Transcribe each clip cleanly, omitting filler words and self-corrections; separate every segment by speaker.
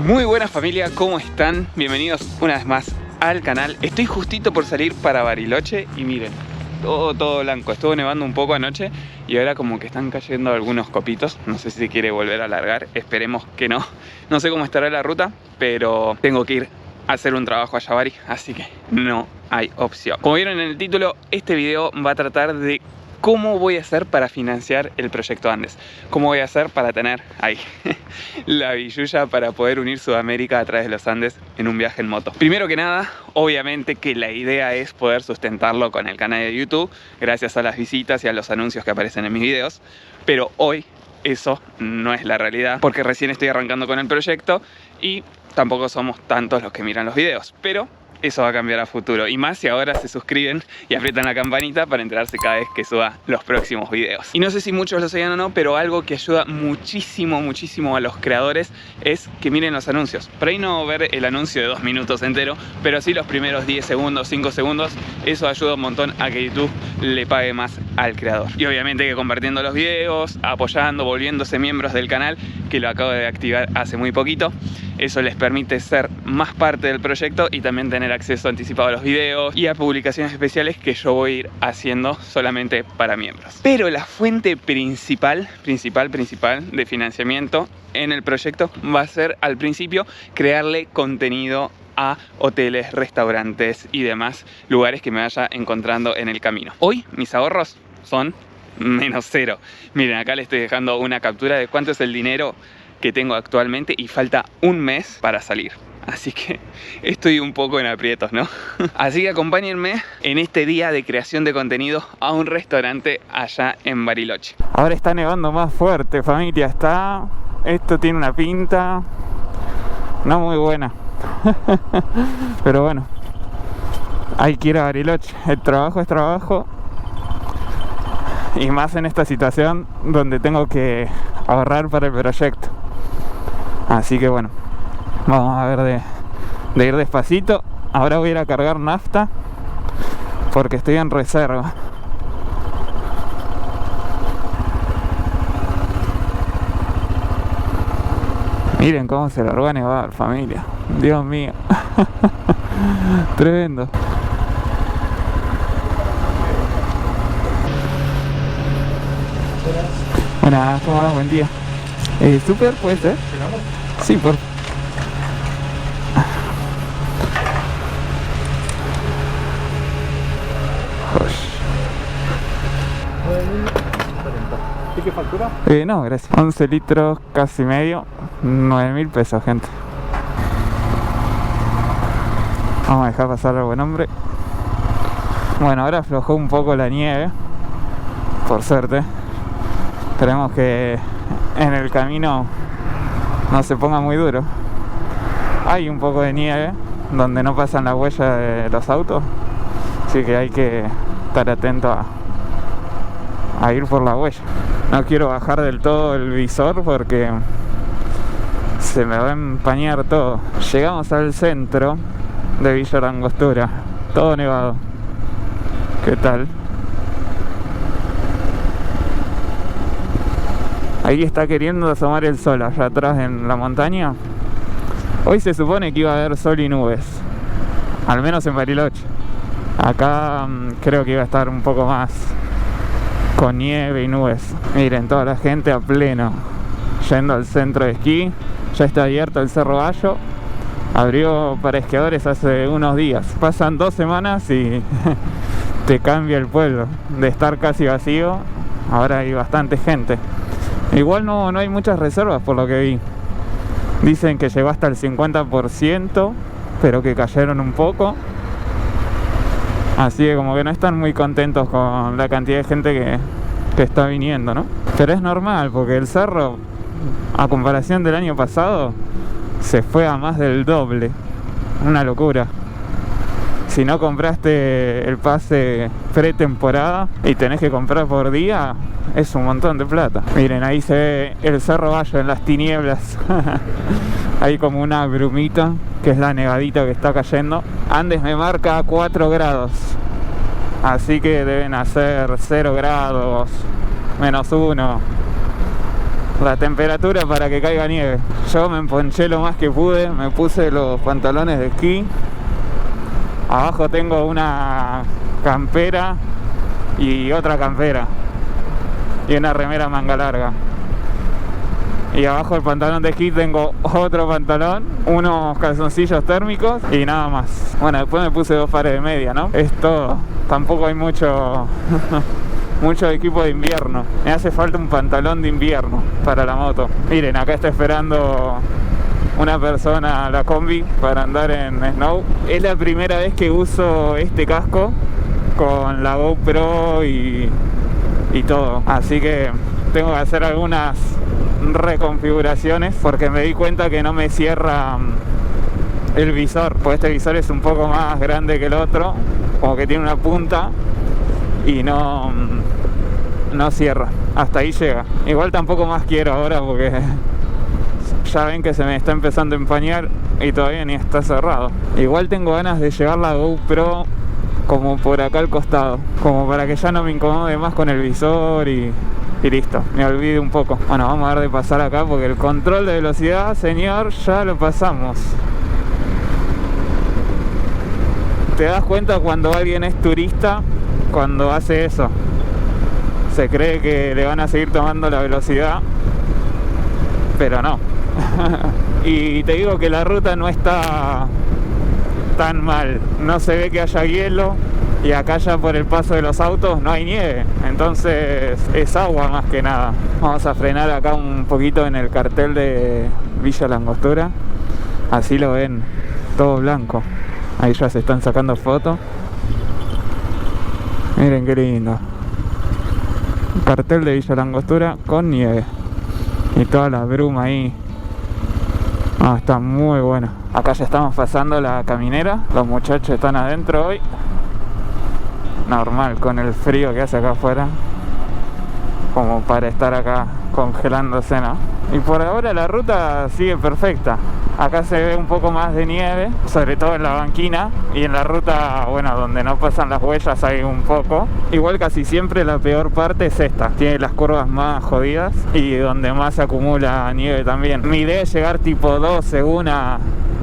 Speaker 1: Muy buenas familia, ¿cómo están? Bienvenidos una vez más al canal. Estoy justito por salir para Bariloche y miren, todo blanco. Estuvo nevando un poco anoche y ahora como que están cayendo algunos copitos. No sé si se quiere volver a alargar, esperemos que no. No sé cómo estará la ruta, pero tengo que ir a hacer un trabajo a Bari, así que no hay opción. Como vieron en el título, este video va a tratar de cómo voy a hacer para financiar el proyecto Andes. Cómo voy a hacer para tener ahí la billulla para poder unir Sudamérica a través de los Andes en un viaje en moto. Primero que nada, obviamente que la idea es poder sustentarlo con el canal de YouTube, gracias a las visitas y a los anuncios que aparecen en mis videos. Pero hoy eso no es la realidad, porque recién estoy arrancando con el proyecto y tampoco somos tantos los que miran los videos. Pero eso va a cambiar a futuro, y más si ahora se suscriben y aprietan la campanita para enterarse cada vez que suba los próximos videos. Y no sé si muchos lo sabían o no, pero algo que ayuda muchísimo a los creadores es que miren los anuncios. Por ahí no ver el anuncio de 2 minutos entero, pero sí los primeros 10 segundos, 5 segundos. Eso ayuda un montón a que YouTube le pague más al creador. Y obviamente que compartiendo los videos, apoyando, volviéndose miembros del canal, que lo acabo de activar hace muy poquito. Eso les permite ser más parte del proyecto y también tener acceso anticipado a los videos y a publicaciones especiales que yo voy a ir haciendo solamente para miembros. Pero la fuente principal de financiamiento en el proyecto va a ser al principio crearle contenido a hoteles, restaurantes y demás lugares que me vaya encontrando en el camino. Hoy mis ahorros son -0. Miren, acá les estoy dejando una captura de cuánto es el dinero que tengo actualmente y falta un mes para salir. Así que estoy un poco en aprietos, ¿no? Así que acompáñenme en este día de creación de contenido a un restaurante allá en Bariloche. Ahora está nevando más fuerte, familia. Esto tiene una pinta no muy buena. Pero bueno, hay que ir a Bariloche. El trabajo es trabajo. Y más en esta situación donde tengo que ahorrar para el proyecto. Así que bueno, vamos a ver de ir despacito. Ahora voy a ir a cargar nafta porque estoy en reserva. Miren cómo se largó a nevar, familia. Dios mío. Tremendo. Buenas, ¿cómo va? Buen día. ¿Súper puede ser? Sí, por favor.
Speaker 2: ¿Y qué factura?
Speaker 1: No, gracias. 11 litros, casi medio. 9.000 pesos, gente. Vamos a dejar pasar al buen hombre. Bueno, ahora aflojó un poco la nieve, por suerte. Esperemos que en el camino no se ponga muy duro. Hay un poco de nieve donde no pasan las huellas de los autos, así que hay que estar atento a ir por la huella. No quiero bajar del todo el visor porque se me va a empañar todo. Llegamos al centro de Villa Langostura, todo nevado. ¿Qué tal? Ahí está queriendo asomar el sol allá atrás en la montaña. Hoy se supone que iba a haber sol y nubes, al menos en Bariloche. Acá creo que iba a estar un poco más con nieve y nubes. Miren, toda la gente a pleno yendo al centro de esquí. Ya está abierto el Cerro Bayo. Abrió para esquiadores hace unos días. Pasan 2 semanas y te cambia el pueblo. De estar casi vacío, ahora hay bastante gente. Igual no hay muchas reservas por lo que vi. Dicen que llegó hasta el 50%, pero que cayeron un poco. Así que como que no están muy contentos con la cantidad de gente que está viniendo, ¿no? Pero es normal, porque el cerro, a comparación del año pasado, se fue a más del doble. Una locura. Si no compraste el pase pretemporada y tenés que comprar por día, es un montón de plata. Miren, ahí se ve el Cerro Bayo en las tinieblas. Hay como una brumita, que es la nevadita que está cayendo. Andes me marca 4 grados. Así que deben hacer 0 grados, -1. la temperatura para que caiga nieve. Yo me emponché lo más que pude, me puse los pantalones de esquí. Abajo tengo una campera y otra campera y una remera manga larga. Y abajo del pantalón de esquí tengo otro pantalón, unos calzoncillos térmicos y nada más. Bueno, después me puse 2 pares de media, ¿no? Es todo. Tampoco hay mucho mucho equipo de invierno. Me hace falta un pantalón de invierno para la moto. Miren, acá está esperando una persona a la combi para andar en snow. Es la primera vez que uso este casco con la GoPro y todo. Así que tengo que hacer algunas reconfiguraciones porque me di cuenta que no me cierra el visor, pues este visor es un poco más grande que el otro, como que tiene una punta y no cierra, hasta ahí llega. Igual tampoco más quiero ahora porque ya ven que se me está empezando a empañar y todavía ni está cerrado. Igual tengo ganas de llevar la GoPro como por acá al costado, como para que ya no me incomode más con el visor y listo, me olvidé un poco. Bueno, vamos a ver de pasar acá porque el control de velocidad, señor, ya lo pasamos. Te das cuenta cuando alguien es turista cuando hace eso. Se cree que le van a seguir tomando la velocidad, pero no. Y te digo que la ruta no está tan mal, no se ve que haya hielo. Y acá ya por el paso de los autos no hay nieve, entonces es agua más que nada. Vamos a frenar acá un poquito en el cartel de Villa La Angostura. Así lo ven, todo blanco. Ahí ya se están sacando fotos. Miren qué lindo. Cartel de Villa La Angostura con nieve. Y toda la bruma ahí. Está muy bueno. Acá ya estamos pasando la caminera. Los muchachos están adentro hoy. Normal, con el frío que hace acá afuera, como para estar acá congelándose, ¿no? Y por ahora la ruta sigue perfecta. Acá se ve un poco más de nieve, sobre todo en la banquina, y en la ruta, bueno, donde no pasan las huellas hay un poco. Igual casi siempre la peor parte es esta, tiene las curvas más jodidas y donde más se acumula nieve también. Mi idea es llegar tipo 12, 1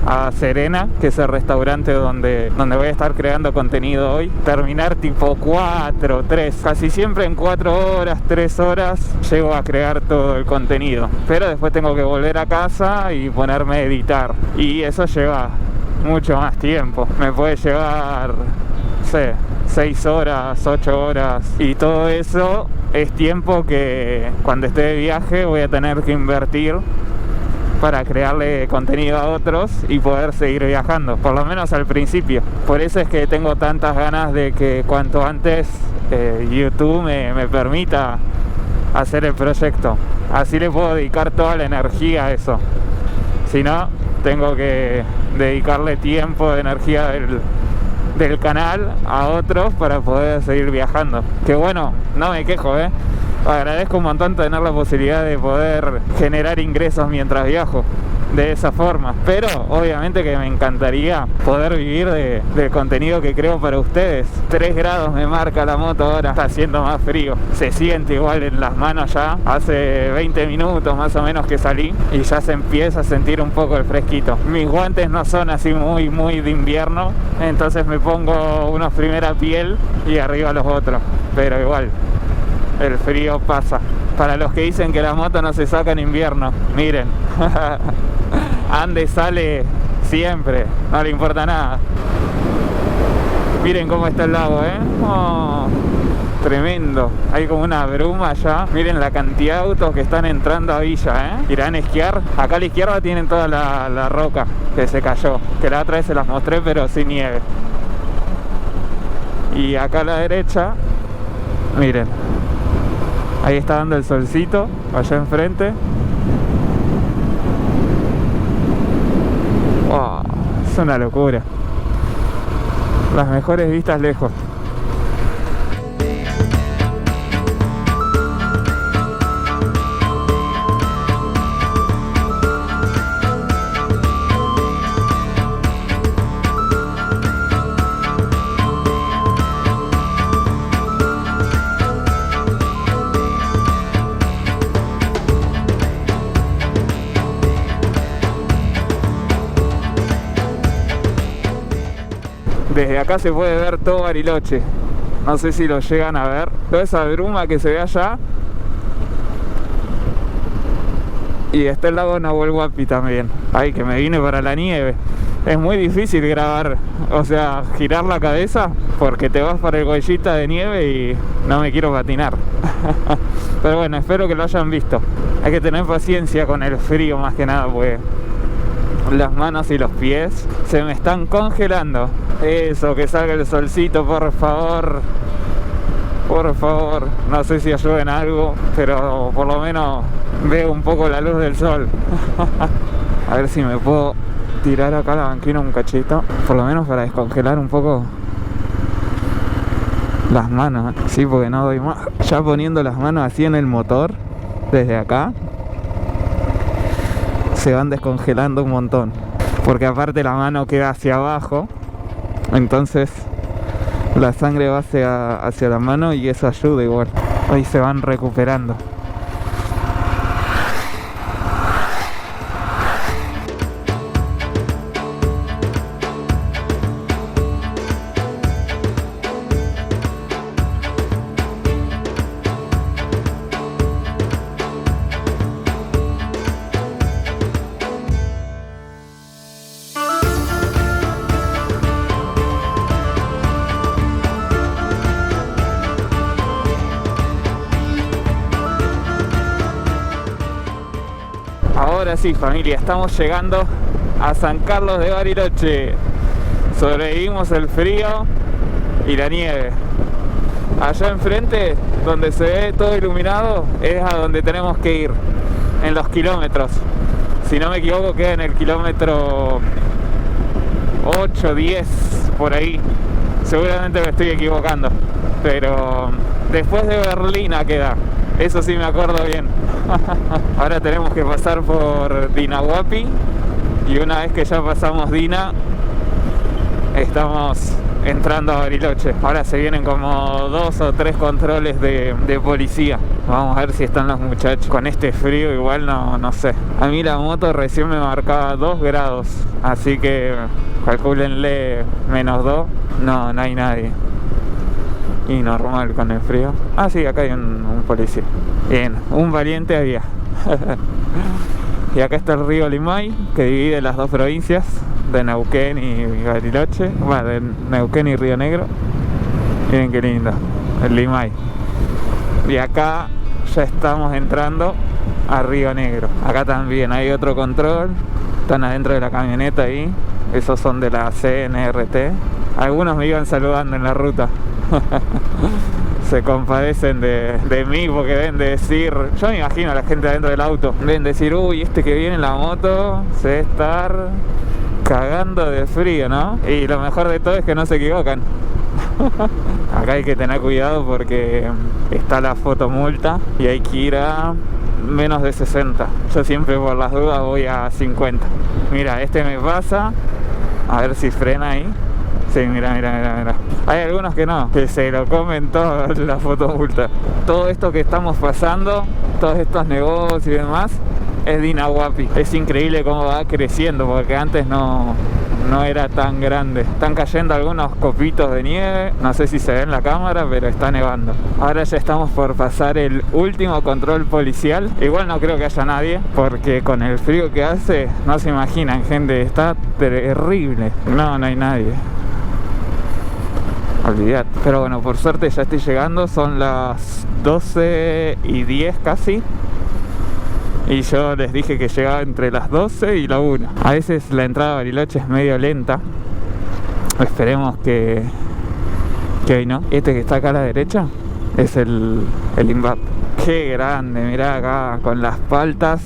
Speaker 1: a Serena, que es el restaurante donde voy a estar creando contenido hoy. Terminar tipo 4, 3, casi siempre en 4 horas, 3 horas llego a crear todo el contenido, pero después tengo que volver a casa y ponerme a editar, y eso lleva mucho más tiempo. Me puede llevar, no sé, 6 horas, 8 horas, y todo eso es tiempo que cuando esté de viaje voy a tener que invertir para crearle contenido a otros y poder seguir viajando, por lo menos al principio. Por eso es que tengo tantas ganas de que cuanto antes YouTube me permita hacer el proyecto, así le puedo dedicar toda la energía a eso. Si no, tengo que dedicarle tiempo, energía del canal a otros para poder seguir viajando. Que bueno, no me quejo, agradezco un montón tener la posibilidad de poder generar ingresos mientras viajo de esa forma, pero obviamente que me encantaría poder vivir del contenido que creo para ustedes. 3 grados me marca la moto ahora, está haciendo más frío, se siente igual en las manos ya. Hace 20 minutos más o menos que salí y ya se empieza a sentir un poco el fresquito. Mis guantes no son así muy de invierno, entonces me pongo unos primera piel y arriba los otros, pero igual el frío pasa. Para los que dicen que la moto no se saca en invierno, miren, ande sale siempre, no le importa nada. Miren cómo está el lago, tremendo. Hay como una bruma allá. Miren la cantidad de autos que están entrando a Villa, Irán a esquiar. Acá a la izquierda tienen toda la roca que se cayó, que la otra vez se las mostré pero sin nieve. Y acá a la derecha, miren, ahí está dando el solcito, allá enfrente. Wow, es una locura. Las mejores vistas lejos. Desde acá se puede ver todo Bariloche. No sé si lo llegan a ver. Toda esa bruma que se ve allá. Y está el lago Nahuel Huapi también. Ay, que me vine para la nieve. Es muy difícil grabar, o sea, girar la cabeza, porque te vas para el huellita de nieve y no me quiero patinar. Pero bueno, espero que lo hayan visto. Hay que tener paciencia con el frío más que nada, porque las manos y los pies se me están congelando. Eso, que salga el solcito, por favor. Por favor, no sé si ayuden a algo, pero por lo menos veo un poco la luz del sol. A ver si me puedo tirar acá la banquina un cachito, por lo menos para descongelar un poco las manos. Sí, porque no doy más. Ya poniendo las manos así en el motor, desde acá, se van descongelando un montón. Porque aparte la mano queda hacia abajo, entonces la sangre va hacia la mano y eso ayuda igual. Ahí se van recuperando. Ahora sí, familia, estamos llegando a San Carlos de Bariloche. Sobrevivimos el frío y la nieve. Allá enfrente, donde se ve todo iluminado, es a donde tenemos que ir, en los kilómetros. Si no me equivoco, queda en el kilómetro 8, 10, por ahí. Seguramente me estoy equivocando, pero después de Berlina queda. Eso sí me acuerdo bien. Ahora tenemos que pasar por Dinahuapi. Y una vez que ya pasamos Dina, estamos entrando a Bariloche. Ahora se vienen como 2 o 3 controles de policía. Vamos a ver si están los muchachos. Con este frío igual no sé. A mí la moto recién me marcaba 2 grados. Así que calcúlenle -2. No hay nadie. Y normal con el frío. Ah, sí, acá hay un policía. Bien, un valiente había. Y acá está el río Limay, que divide las dos provincias de Neuquén y Bariloche. Bueno, de Neuquén y Río Negro. Miren qué lindo, el Limay. Y acá ya estamos entrando a Río Negro. Acá también hay otro control. Están adentro de la camioneta ahí. Esos son de la CNRT. Algunos me iban saludando en la ruta. Se compadecen de mí porque deben de decir, yo me imagino a la gente adentro del auto, deben decir, uy, este que viene en la moto se debe estar cagando de frío, ¿no? Y lo mejor de todo es que no se equivocan. Acá hay que tener cuidado porque está la fotomulta y hay que ir a menos de 60. Yo siempre por las dudas voy a 50. Mira, este me pasa, a ver si frena ahí. Sí, mira. Hay algunos que no, que se lo comen toda la fotomulta. Todo esto que estamos pasando, todos estos negocios y demás, es Dinahuapi. Es increíble cómo va creciendo, porque antes no era tan grande. Están cayendo algunos copitos de nieve, no sé si se ve en la cámara, pero está nevando. Ahora ya estamos por pasar el último control policial. Igual no creo que haya nadie, porque con el frío que hace, no se imaginan, gente, está terrible. No hay nadie. Olvidad. Pero bueno, por suerte ya estoy llegando. Son las 12:10 casi. Y yo les dije que llegaba entre las 12 y la 1. A veces la entrada a Bariloche es medio lenta. Esperemos que hoy no. Este que está acá a la derecha es el INVAP. Qué grande, mirá acá con las paltas,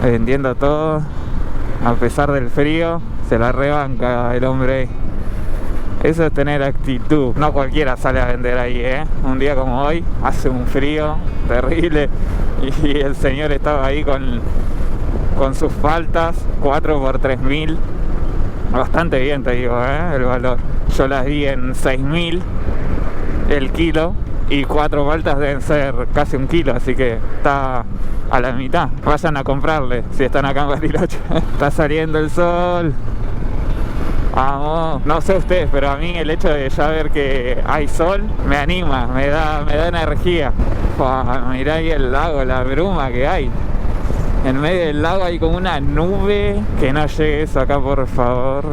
Speaker 1: vendiendo todo. A pesar del frío, se la rebanca el hombre. Eso es tener actitud. No cualquiera sale a vender ahí, Un día como hoy, hace un frío terrible y el señor estaba ahí con sus paltas, 4 por 3.000. Bastante bien, te digo, el valor. Yo las di en 6.000 el kilo y 4 paltas deben ser casi 1 kilo, así que está a la mitad. Vayan a comprarle si están acá en Bariloche. Está saliendo el sol.
Speaker 2: Vamos, no sé ustedes, pero a mí el hecho de ya ver que hay sol me anima, me da energía. Mirá ahí el lago, la bruma que hay. En medio del lago hay como una nube. Que no llegue eso acá, por favor.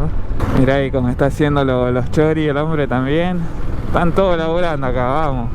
Speaker 2: Mirá ahí como está haciendo los choris, el hombre también. Están todos laburando acá, vamos.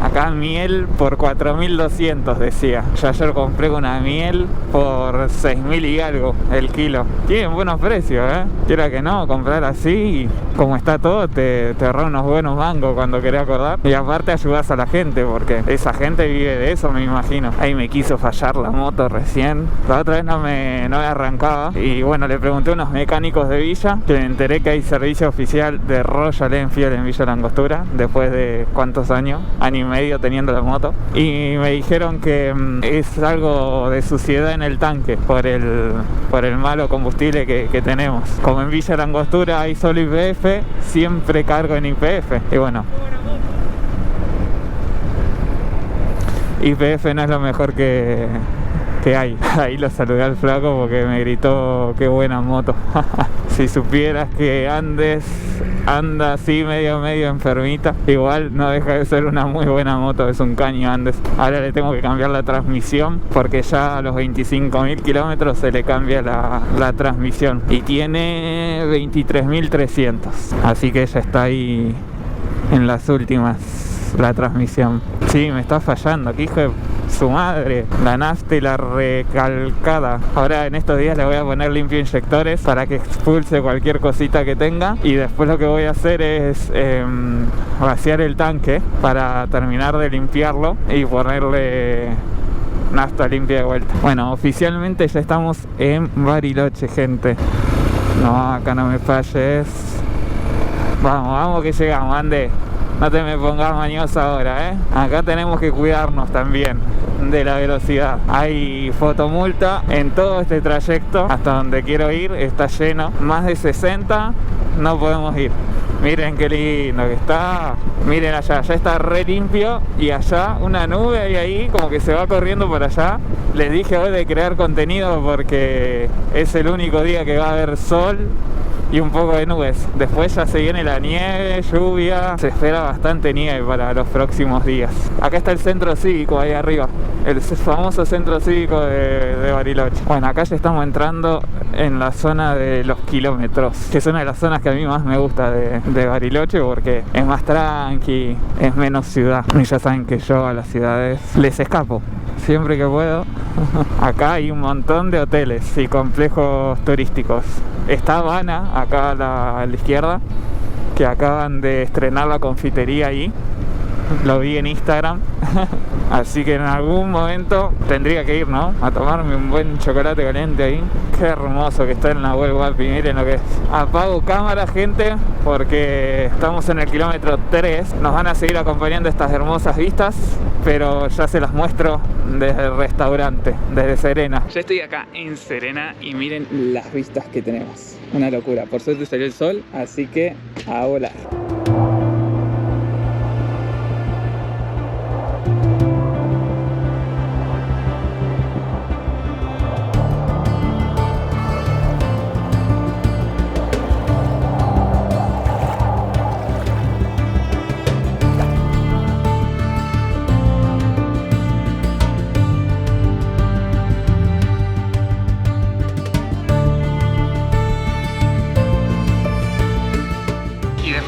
Speaker 2: Acá miel por 4.200 decía. Yo ayer compré una miel por 6.000 y algo el kilo. Tienen buenos precios, Quiera que no, comprar así, como está todo, te ahorra unos buenos mangos cuando querés acordar. Y aparte ayudás a la gente, porque esa gente vive de eso, me imagino. Ahí me quiso fallar la moto recién. La otra vez no me arrancaba. Y bueno, le pregunté a unos mecánicos de Villa, que me enteré que hay servicio oficial de Royal Enfield en Villa Langostura, después de ¿cuántos años? Año y medio teniendo la moto, y me dijeron que es algo de suciedad en el tanque por el malo combustible que tenemos. Como en Villa Langostura hay solo YPF, siempre cargo en YPF. Y bueno, YPF no es lo mejor que hay. Ahí lo saludé al flaco porque me gritó qué buena moto. Si supieras que anda así medio enfermita, igual no deja de ser una muy buena moto, es un caño Andes. Ahora le tengo que cambiar la transmisión porque ya a los 25.000 kilómetros se le cambia la transmisión y tiene 23.300, así que ya está ahí en las últimas la transmisión. Sí, me está fallando, que hijo de su madre, la nafta y la recalcada. Ahora en estos días le voy a poner limpio inyectores para que expulse cualquier cosita que tenga, y después lo que voy a hacer es vaciar el tanque para terminar de limpiarlo y ponerle nafta limpia de vuelta. Bueno, oficialmente ya estamos en Bariloche, gente. No, acá no me falles. Vamos que llegamos, ande. No te me pongas mañoso ahora, Acá tenemos que cuidarnos también de la velocidad. Hay fotomulta en todo este trayecto hasta donde quiero ir, está lleno. Más de 60 no podemos ir. Miren qué lindo que está. Miren allá, ya está re limpio. Y allá una nube y ahí como que se va corriendo por allá. Les dije hoy de crear contenido porque es el único día que va a haber sol y un poco de nubes. Después ya se viene la nieve, lluvia. Se espera bastante nieve para los próximos días. Acá está el centro cívico ahí arriba, el famoso centro cívico de Bariloche. Bueno, acá ya estamos entrando en la zona de los kilómetros, que es una de las zonas que a mí más me gusta de Bariloche, porque es más tranqui, es menos ciudad. Y ya saben que yo a las ciudades les escapo siempre que puedo. Acá hay un montón de hoteles y complejos turísticos. Está Habana, acá a la izquierda, que acaban de estrenar la confitería ahí. Lo vi en Instagram. Así que en algún momento tendría que ir, ¿no? A tomarme un buen chocolate caliente ahí. Qué hermoso que está en la Nahuel Huapi, miren lo que es. Apago cámara, gente, porque estamos en el kilómetro 3. Nos van a seguir acompañando estas hermosas vistas, pero ya se las muestro desde el restaurante, desde Serena. Ya estoy acá en Serena y miren las vistas que tenemos. Una locura. Por suerte salió el sol, así que a volar.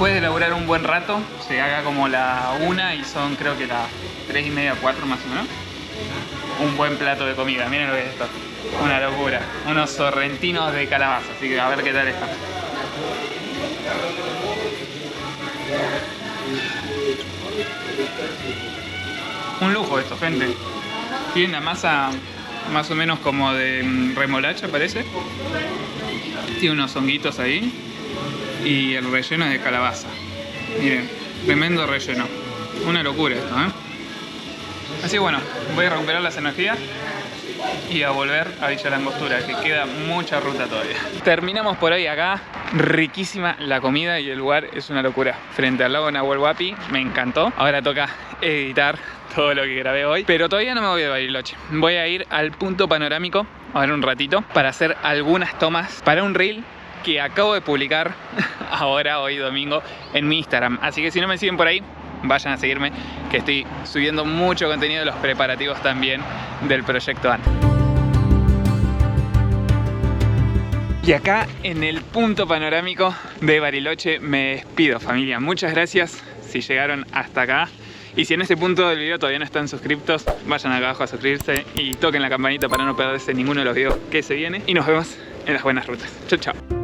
Speaker 2: Después de laburar un buen rato, se haga como la 1 y son creo que las 3:30, 4 más o menos. Un buen plato de comida, miren lo que es esto. Una locura. Unos sorrentinos de calabaza, así que a ver qué tal está. Un lujo esto, gente. Tiene la masa más o menos como de remolacha, parece. Tiene unos honguitos ahí. Y el relleno es de calabaza. Miren, tremendo relleno. Una locura esto, Así que bueno, voy a recuperar las energías y a volver a Villa Langostura, que queda mucha ruta todavía. Terminamos por hoy acá. Riquísima la comida y el lugar es una locura. Frente al lago Nahuel Huapi, me encantó. Ahora toca editar todo lo que grabé hoy, pero todavía no me voy de Bariloche. Voy a ir al punto panorámico a ver un ratito para hacer algunas tomas para un reel
Speaker 1: que acabo de publicar ahora, hoy domingo, en mi Instagram. Así que si no me siguen por ahí, vayan a seguirme, que estoy subiendo mucho contenido de los preparativos también del proyecto ANT. Y acá en el punto panorámico de Bariloche me despido, familia. Muchas gracias si llegaron hasta acá. Y si en este punto del video todavía no están suscriptos, vayan acá abajo a suscribirse y toquen la campanita para no perderse ninguno de los videos que se viene. Y nos vemos en las buenas rutas. Chau, chau.